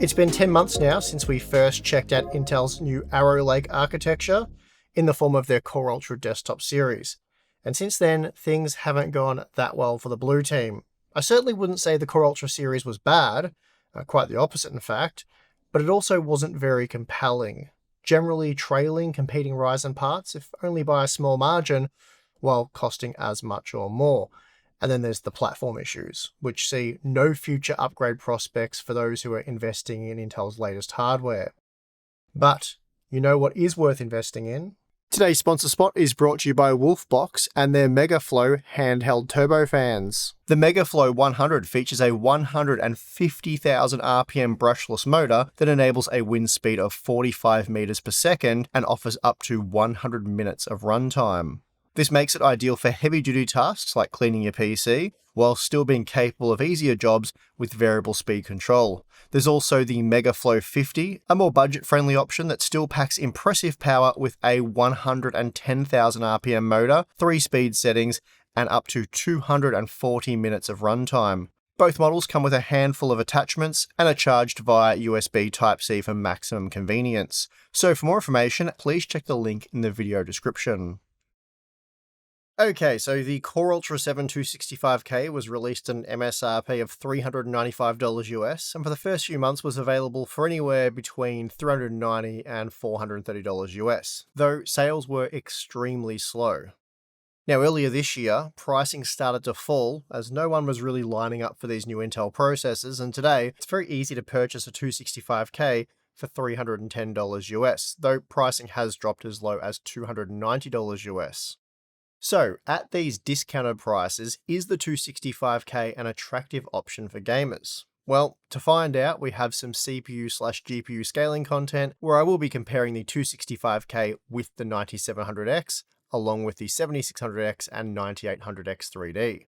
It's been 10 months now since we first checked out Intel's new Arrow Lake architecture in the form of their Core Ultra desktop series. And since then, things haven't gone that well for the blue team. I certainly wouldn't say the Core Ultra series was bad, quite the opposite in fact, but it also wasn't very compelling, generally trailing competing Ryzen parts, if only by a small margin, while costing as much or more. And then there's the platform issues, which see no future upgrade prospects for those who are investing in Intel's latest hardware. But you know what is worth investing in? Today's sponsor spot is brought to you by Wolfbox and their MegaFlow handheld turbofans. The MegaFlow 100 features a 150,000 RPM brushless motor that enables a wind speed of 45 meters per second and offers up to 100 minutes of runtime. This makes it ideal for heavy-duty tasks like cleaning your PC, while still being capable of easier jobs with variable speed control. There's also the MegaFlow 50, a more budget-friendly option that still packs impressive power with a 110,000 RPM motor, 3 speed settings, and up to 240 minutes of runtime. Both models come with a handful of attachments and are charged via USB Type-C for maximum convenience. So for more information, please check the link in the video description. Okay, so the Core Ultra 7 265K was released at an MSRP of $395 US, and for the first few months was available for anywhere between $390 and $430 US, though sales were extremely slow. Now earlier this year, pricing started to fall as no one was really lining up for these new Intel processors, and today it's very easy to purchase a 265K for $310 US, though pricing has dropped as low as $290 US. So, at these discounted prices, is the 265K an attractive option for gamers? Well, to find out, we have some CPU/GPU scaling content where I will be comparing the 265K with the 9700X, along with the 7600X and 9800X 3D.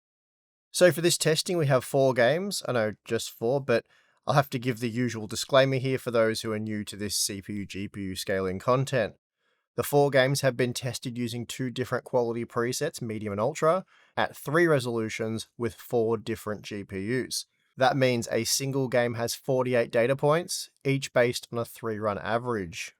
So for this testing, we have 4 games. I know just 4, but I'll have to give the usual disclaimer here for those who are new to this CPU/GPU scaling content. The 4 games have been tested using 2 different quality presets, medium and ultra, at 3 resolutions with 4 different GPUs. That means a single game has 48 data points, each based on a 3-run average.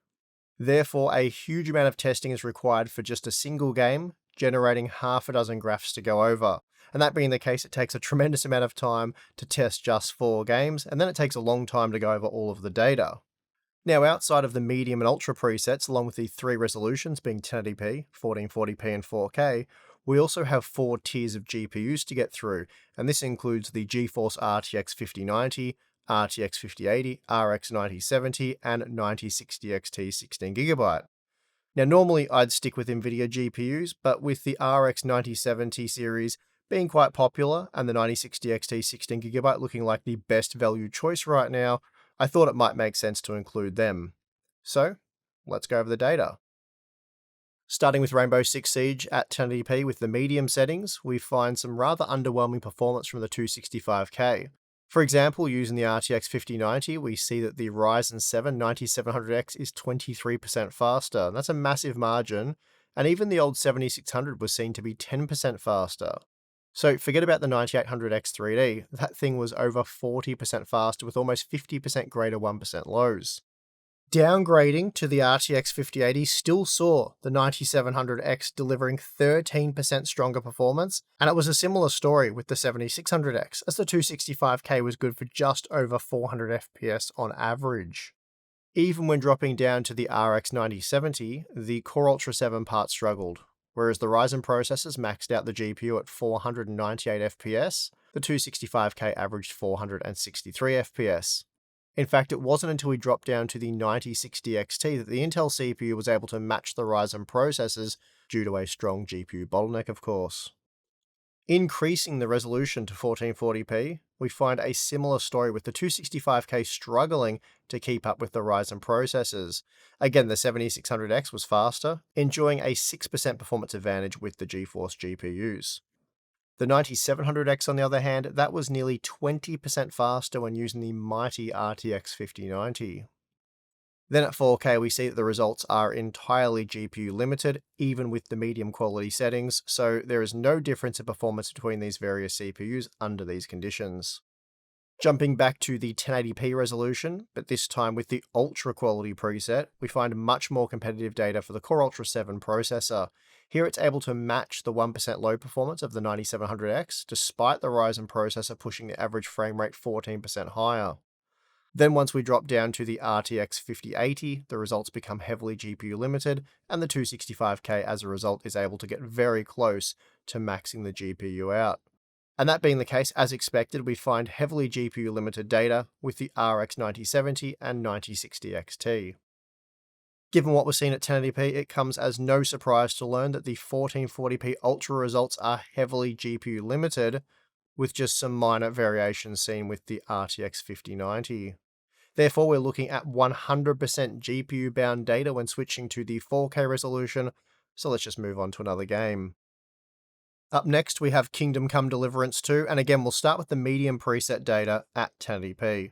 Therefore, a huge amount of testing is required for just a single game, generating half a dozen graphs to go over. And that being the case, it takes a tremendous amount of time to test just 4 games, and then it takes a long time to go over all of the data. Now, outside of the medium and ultra presets, along with the 3 resolutions being 1080p, 1440p, and 4K, we also have 4 tiers of GPUs to get through, and this includes the GeForce RTX 5090, RTX 5080, RX 9070, and 9060 XT 16GB. Now, normally I'd stick with NVIDIA GPUs, but with the RX 9070 series being quite popular and the 9060 XT 16GB looking like the best value choice right now, I thought it might make sense to include them. So, let's go over the data. Starting with Rainbow Six Siege at 1080p with the medium settings, we find some rather underwhelming performance from the 265K. For example, using the RTX 5090, we see that the Ryzen 7 9700X is 23% faster. That's a massive margin, and even the old 7600 was seen to be 10% faster. So forget about the 9800X 3D, that thing was over 40% faster with almost 50% greater 1% lows. Downgrading to the RTX 5080 still saw the 9700X delivering 13% stronger performance, and it was a similar story with the 7600X, as the 265K was good for just over 400 FPS on average. Even when dropping down to the RX 9070, the Core Ultra 7 part struggled. Whereas the Ryzen processors maxed out the GPU at 498 FPS, the 265K averaged 463 FPS. In fact, it wasn't until we dropped down to the 9060 XT that the Intel CPU was able to match the Ryzen processors due to a strong GPU bottleneck, of course. Increasing the resolution to 1440p, we find a similar story with the 265K struggling to keep up with the Ryzen processors. Again, the 7600X was faster, enjoying a 6% performance advantage with the GeForce GPUs. The 9700X, on the other hand, that was nearly 20% faster when using the mighty RTX 5090. Then at 4K, we see that the results are entirely GPU limited, even with the medium quality settings, so there is no difference in performance between these various CPUs under these conditions. Jumping back to the 1080p resolution, but this time with the Ultra quality preset, we find much more competitive data for the Core Ultra 7 processor. Here it's able to match the 1% low performance of the 9700X, despite the Ryzen processor pushing the average frame rate 14% higher. Then once we drop down to the RTX 5080, the results become heavily GPU limited, and the 265K as a result is able to get very close to maxing the GPU out. And that being the case, as expected, we find heavily GPU limited data with the RX 9070 and 9060 XT. Given what we're seeing at 1080p, it comes as no surprise to learn that the 1440p Ultra results are heavily GPU limited, with just some minor variations seen with the RTX 5090. Therefore, we're looking at 100% GPU bound data when switching to the 4K resolution, so let's just move on to another game. Up next, we have Kingdom Come Deliverance 2, and again, we'll start with the medium preset data at 1080p.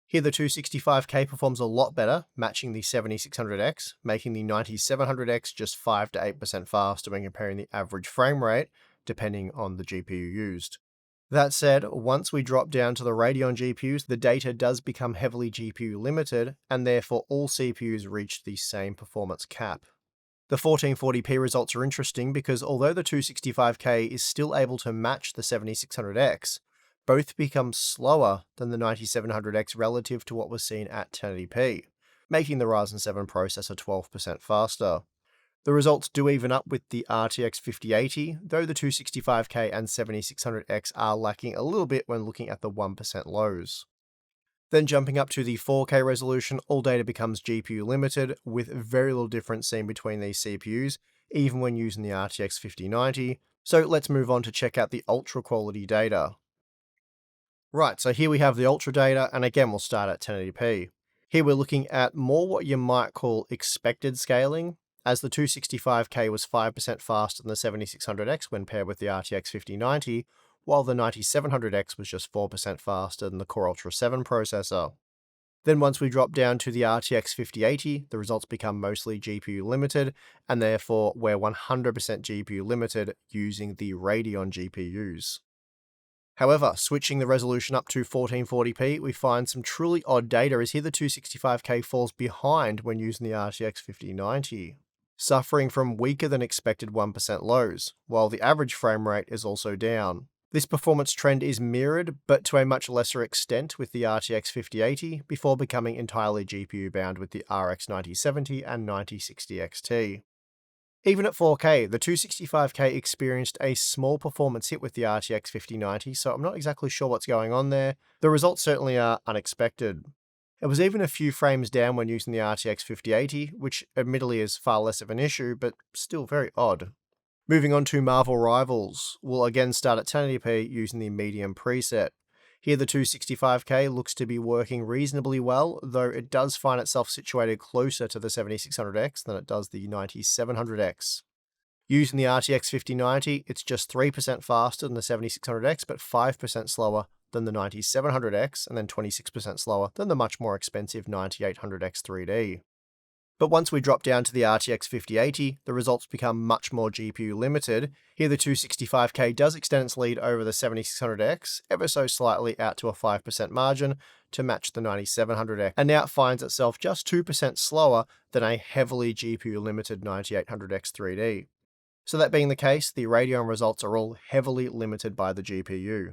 Here, the 265K performs a lot better, matching the 7600X, making the 9700X just 5 to 8% faster when comparing the average frame rate, depending on the GPU used. That said, once we drop down to the Radeon GPUs, the data does become heavily GPU limited, and therefore all CPUs reach the same performance cap. The 1440p results are interesting because although the 265K is still able to match the 7600X, both become slower than the 9700X relative to what was seen at 1080p, making the Ryzen 7 processor 12% faster. The results do even up with the RTX 5080, though the 265K and 7600X are lacking a little bit when looking at the 1% lows. Then jumping up to the 4K resolution, all data becomes GPU limited, with very little difference seen between these CPUs, even when using the RTX 5090. So let's move on to check out the Ultra quality data. Right, so here we have the Ultra data, and again we'll start at 1080p. Here we're looking at more what you might call expected scaling, as the 265K was 5% faster than the 7600X when paired with the RTX 5090, while the 9700X was just 4% faster than the Core Ultra 7 processor. Then once we drop down to the RTX 5080, the results become mostly GPU limited, and therefore we're 100% GPU limited using the Radeon GPUs. However, switching the resolution up to 1440p, we find some truly odd data as here the 265K falls behind when using the RTX 5090, suffering from weaker than expected 1% lows, while the average frame rate is also down. This performance trend is mirrored, but to a much lesser extent with the RTX 5080, before becoming entirely GPU bound with the RX 9070 and 9060 XT. Even at 4K, the 265K experienced a small performance hit with the RTX 5090, so I'm not exactly sure what's going on there. The results certainly are unexpected. It was even a few frames down when using the RTX 5080, which admittedly is far less of an issue, but still very odd. Moving on to Marvel Rivals, we'll again start at 1080p using the medium preset. Here the 265K looks to be working reasonably well, though it does find itself situated closer to the 7600X than it does the 9700X. Using the RTX 5090, it's just 3% faster than the 7600X, but 5% slower than the 9700X, and then 26% slower than the much more expensive 9800X 3D. But once we drop down to the RTX 5080, the results become much more GPU limited. Here the 265K does extend its lead over the 7600X, ever so slightly out to a 5% margin to match the 9700X, and now it finds itself just 2% slower than a heavily GPU limited 9800X 3D. So that being the case, the Radeon results are all heavily limited by the GPU.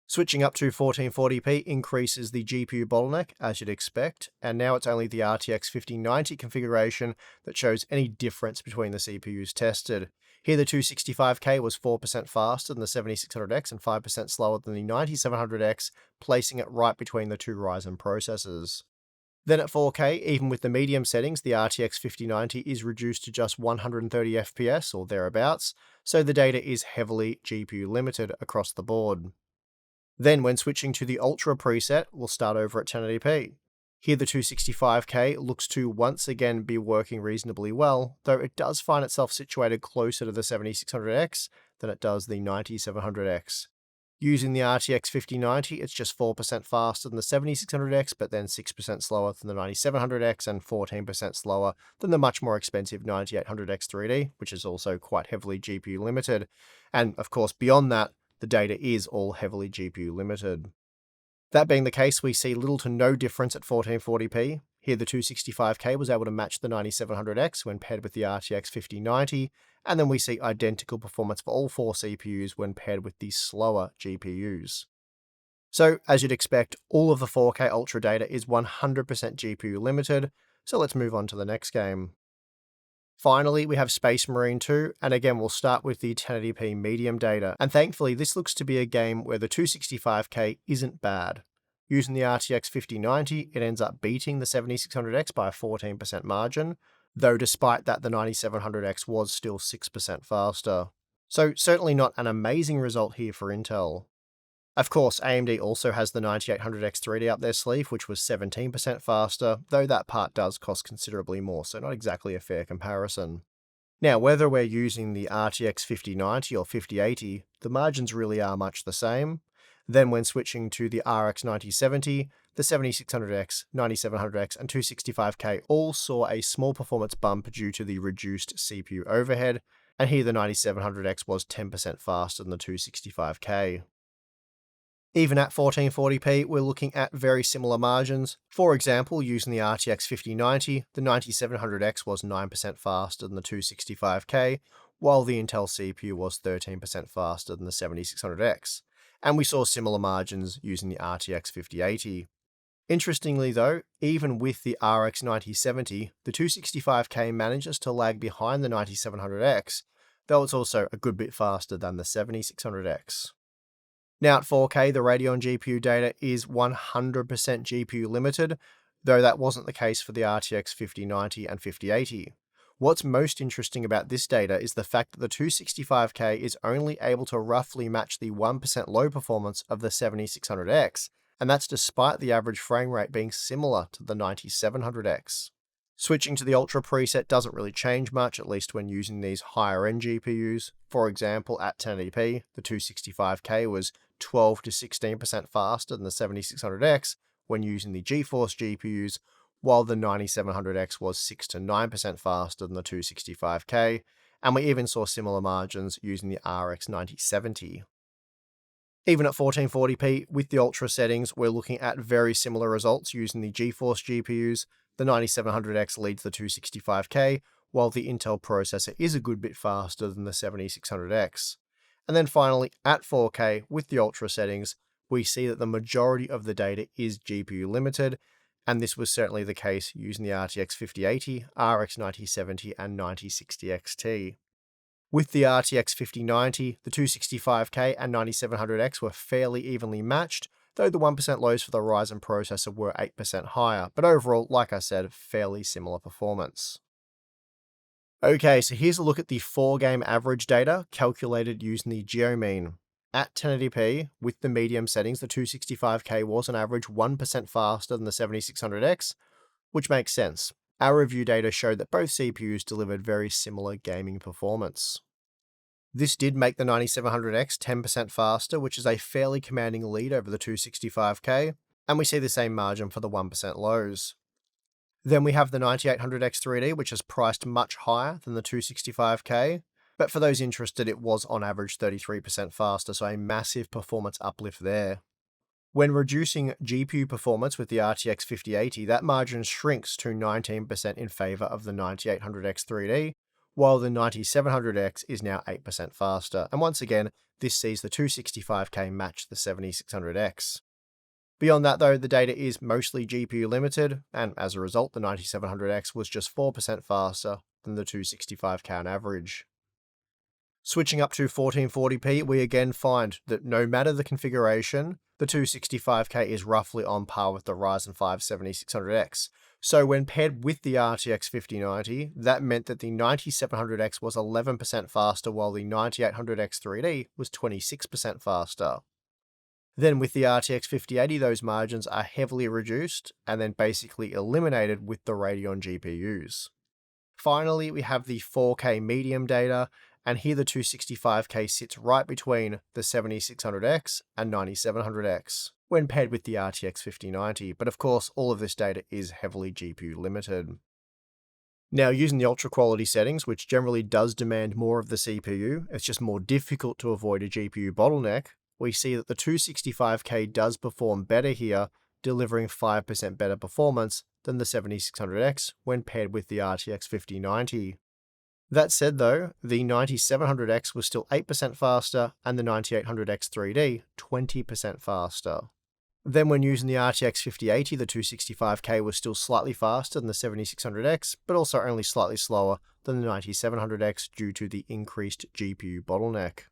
Switching up to 1440p increases the GPU bottleneck, as you'd expect, and now it's only the RTX 5090 configuration that shows any difference between the CPUs tested. Here the 265K was 4% faster than the 7600X and 5% slower than the 9700X, placing it right between the two Ryzen processors. Then at 4K, even with the medium settings, the RTX 5090 is reduced to just 130 FPS or thereabouts, so the data is heavily GPU limited across the board. Then when switching to the Ultra preset, we'll start over at 1080p. Here the 265K looks to once again be working reasonably well, though it does find itself situated closer to the 7600X than it does the 9700X. Using the RTX 5090, it's just 4% faster than the 7600X, but then 6% slower than the 9700X and 14% slower than the much more expensive 9800X 3D, which is also quite heavily GPU limited. And of course, beyond that, the data is all heavily GPU limited. That being the case, we see little to no difference at 1440p. Here the 265K was able to match the 9700X when paired with the RTX 5090, and then we see identical performance for all 4 CPUs when paired with the slower GPUs. So, as you'd expect, all of the 4K Ultra data is 100% GPU limited, so let's move on to the next game. Finally, we have Space Marine 2, and again we'll start with the 1080p medium data, and thankfully this looks to be a game where the 265K isn't bad. Using the RTX 5090, it ends up beating the 7600X by a 14% margin, though despite that the 9700X was still 6% faster. So certainly not an amazing result here for Intel. Of course, AMD also has the 9800X 3D up their sleeve, which was 17% faster, though that part does cost considerably more, so not exactly a fair comparison. Now, whether we're using the RTX 5090 or 5080, the margins really are much the same. Then when switching to the RX 9070, the 7600X, 9700X, and 265K all saw a small performance bump due to the reduced CPU overhead, and here the 9700X was 10% faster than the 265K. Even at 1440p, we're looking at very similar margins. For example, using the RTX 5090, the 9700X was 9% faster than the 265K, while the Intel CPU was 13% faster than the 7600X. And we saw similar margins using the RTX 5080. Interestingly though, even with the RX 9070, the 265K manages to lag behind the 9700X, though it's also a good bit faster than the 7600X. Now at 4K, the Radeon GPU data is 100% GPU limited, though that wasn't the case for the RTX 5090 and 5080. What's most interesting about this data is the fact that the 265K is only able to roughly match the 1% low performance of the 7600X, and that's despite the average frame rate being similar to the 9700X. Switching to the Ultra preset doesn't really change much, at least when using these higher end GPUs. For example, at 1080p, the 265K was 12 to 16% faster than the 7600X when using the GeForce GPUs, while the 9700X was 6 to 9% faster than the 265K, and we even saw similar margins using the RX 9070. Even at 1440p, with the Ultra settings, we're looking at very similar results using the GeForce GPUs. The 9700X leads the 265K, while the Intel processor is a good bit faster than the 7600X. And then finally, at 4K, with the Ultra settings, we see that the majority of the data is GPU limited, and this was certainly the case using the RTX 5080, RX 9070, and 9060 XT. With the RTX 5090, the 265K and 9700X were fairly evenly matched, though the 1% lows for the Ryzen processor were 8% higher, but overall, like I said, fairly similar performance. Okay, so here's a look at the 4-game average data calculated using the GeoMean. At 1080p, with the medium settings, the 265K was on average 1% faster than the 7600X, which makes sense. Our review data showed that both CPUs delivered very similar gaming performance. This did make the 9700X 10% faster, which is a fairly commanding lead over the 265K, and we see the same margin for the 1% lows. Then we have the 9800X 3D, which is priced much higher than the 265K, but for those interested, it was on average 33% faster, so a massive performance uplift there. When reducing GPU performance with the RTX 5080, that margin shrinks to 19% in favor of the 9800X 3D, while the 9700X is now 8% faster, and once again, this sees the 265K match the 7600X. Beyond that though, the data is mostly GPU limited, and as a result, the 9700X was just 4% faster than the 265K on average. Switching up to 1440p, we again find that no matter the configuration, the 265K is roughly on par with the Ryzen 5 7600X. So when paired with the RTX 5090, that meant that the 9700X was 11% faster while the 9800X 3D was 26% faster. Then with the RTX 5080, those margins are heavily reduced and then basically eliminated with the Radeon GPUs. Finally, we have the 4K medium data, and here the 265K sits right between the 7600X and 9700X when paired with the RTX 5090, but of course all of this data is heavily GPU limited. Now using the ultra quality settings, which generally does demand more of the CPU, it's just more difficult to avoid a GPU bottleneck, we see that the 265K does perform better here, delivering 5% better performance than the 7600X when paired with the RTX 5090. That said though, the 9700X was still 8% faster and the 9800X 3D 20% faster. Then when using the RTX 5080, the 265K was still slightly faster than the 7600X, but also only slightly slower than the 9700X due to the increased GPU bottleneck.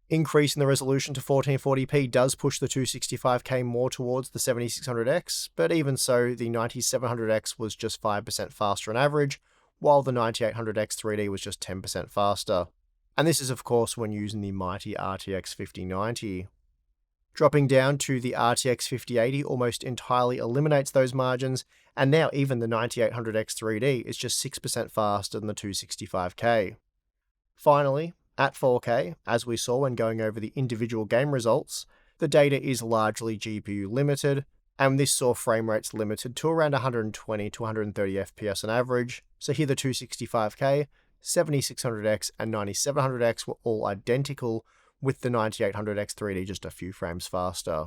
Increasing the resolution to 1440p does push the 265K more towards the 7600X, but even so, the 9700X was just 5% faster on average, while the 9800X 3D was just 10% faster. And this is of course when using the mighty RTX 5090. Dropping down to the RTX 5080 almost entirely eliminates those margins, and now even the 9800X 3D is just 6% faster than the 265K. Finally, at 4K, as we saw when going over the individual game results, the data is largely GPU limited, and this saw frame rates limited to around 120 to 130 FPS on average, so here the 265K, 7600X and 9700X were all identical, with the 9800X 3D just a few frames faster.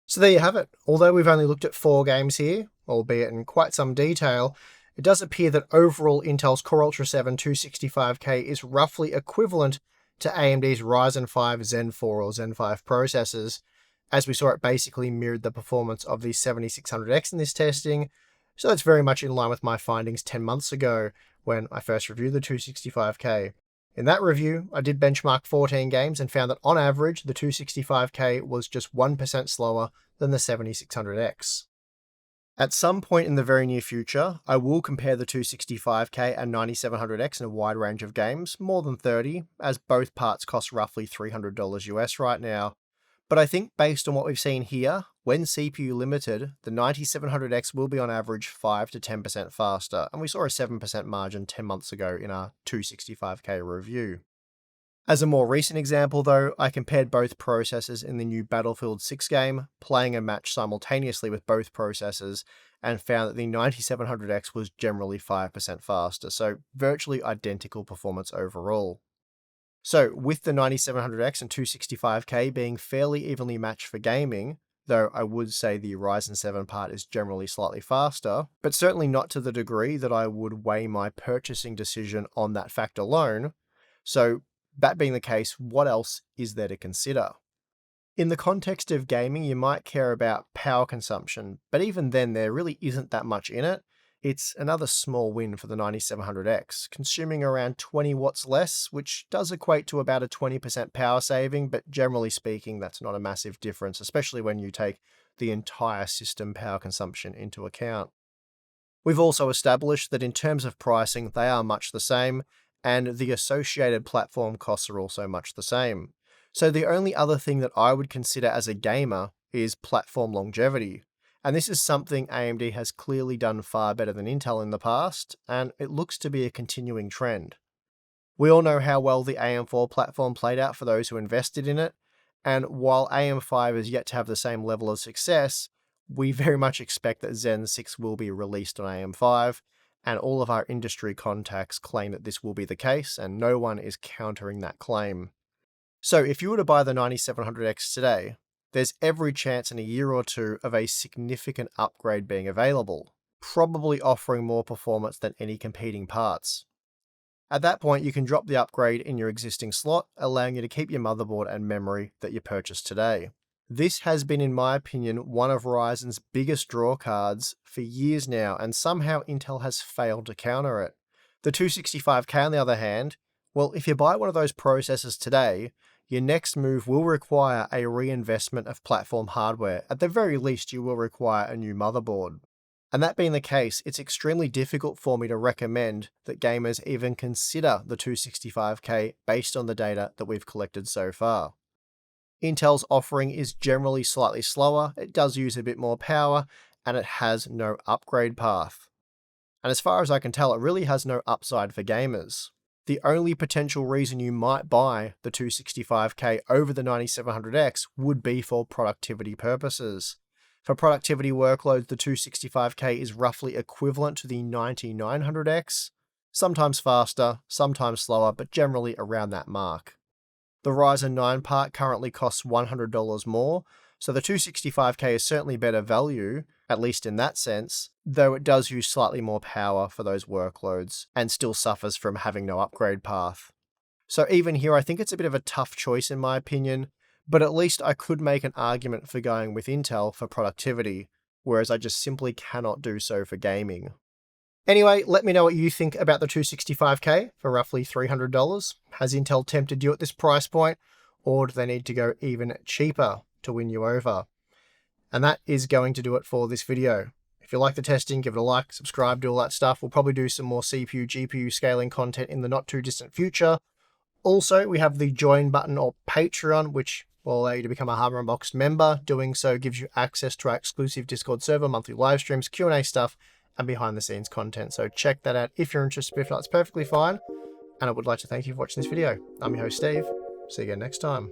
So there you have it. Although we've only looked at 4 games here, albeit in quite some detail, it does appear that overall Intel's Core Ultra 7 265K is roughly equivalent to AMD's Ryzen 5 Zen 4 or Zen 5 processors, as we saw it basically mirrored the performance of the 7600X in this testing, so that's very much in line with my findings 10 months ago when I first reviewed the 265K. In that review, I did benchmark 14 games and found that on average, the 265K was just 1% slower than the 7600X. At some point in the very near future, I will compare the 265K and 9700X in a wide range of games, more than 30, as both parts cost roughly $300 US right now. But I think based on what we've seen here, when CPU limited, the 9700X will be on average 5 to 10% faster, and we saw a 7% margin 10 months ago in our 265K review. As a more recent example though, I compared both processors in the new Battlefield 6 game, playing a match simultaneously with both processors, and found that the 9700X was generally 5% faster, so virtually identical performance overall. So with the 9700X and 265K being fairly evenly matched for gaming, though I would say the Ryzen 7 part is generally slightly faster, but certainly not to the degree that I would weigh my purchasing decision on that fact alone. So that being the case, what else is there to consider? In the context of gaming, you might care about power consumption, but even then there really isn't that much in it. It's another small win for the 9700X, consuming around 20 watts less, which does equate to about a 20% power saving, but generally speaking, that's not a massive difference, especially when you take the entire system power consumption into account. We've also established that in terms of pricing, they are much the same, and the associated platform costs are also much the same. So the only other thing that I would consider as a gamer is platform longevity. And this is something AMD has clearly done far better than Intel in the past, and it looks to be a continuing trend. We all know how well the AM4 platform played out for those who invested in it, and while AM5 is yet to have the same level of success, we very much expect that Zen 6 will be released on AM5, and all of our industry contacts claim that this will be the case, and no one is countering that claim. So if you were to buy the 9700X today, there's every chance in a year or two of a significant upgrade being available, probably offering more performance than any competing parts. At that point, you can drop the upgrade in your existing slot, allowing you to keep your motherboard and memory that you purchased today. This has been, in my opinion, one of Ryzen's biggest draw cards for years now, and somehow Intel has failed to counter it. The 265K, on the other hand, well, if you buy one of those processors today, your next move will require a reinvestment of platform hardware. At the very least, you will require a new motherboard. And that being the case, it's extremely difficult for me to recommend that gamers even consider the 265K based on the data that we've collected so far. Intel's offering is generally slightly slower, it does use a bit more power, and it has no upgrade path. And as far as I can tell, it really has no upside for gamers. The only potential reason you might buy the 265K over the 9700X would be for productivity purposes. For productivity workloads, the 265K is roughly equivalent to the 9900X, sometimes faster, sometimes slower, but generally around that mark. The Ryzen 9 part currently costs $100 more, so the 265K is certainly better value, at least in that sense, though it does use slightly more power for those workloads and still suffers from having no upgrade path. So even here, I think it's a bit of a tough choice in my opinion, but at least I could make an argument for going with Intel for productivity, whereas I just simply cannot do so for gaming. Anyway, let me know what you think about the 265K for roughly $300. Has Intel tempted you at this price point, or do they need to go even cheaper to win you over? And that is going to do it for this video. If you like the testing, give it a like, subscribe, do all that stuff. We'll probably do some more CPU, GPU scaling content in the not too distant future. Also, we have the join button or Patreon, which will allow you to become a Harbour Unboxed member. Doing so gives you access to our exclusive Discord server, monthly live streams, Q&A stuff, and behind the scenes content. So check that out if you're interested. If not, it's perfectly fine. And I would like to thank you for watching this video. I'm your host, Steve. See you again next time.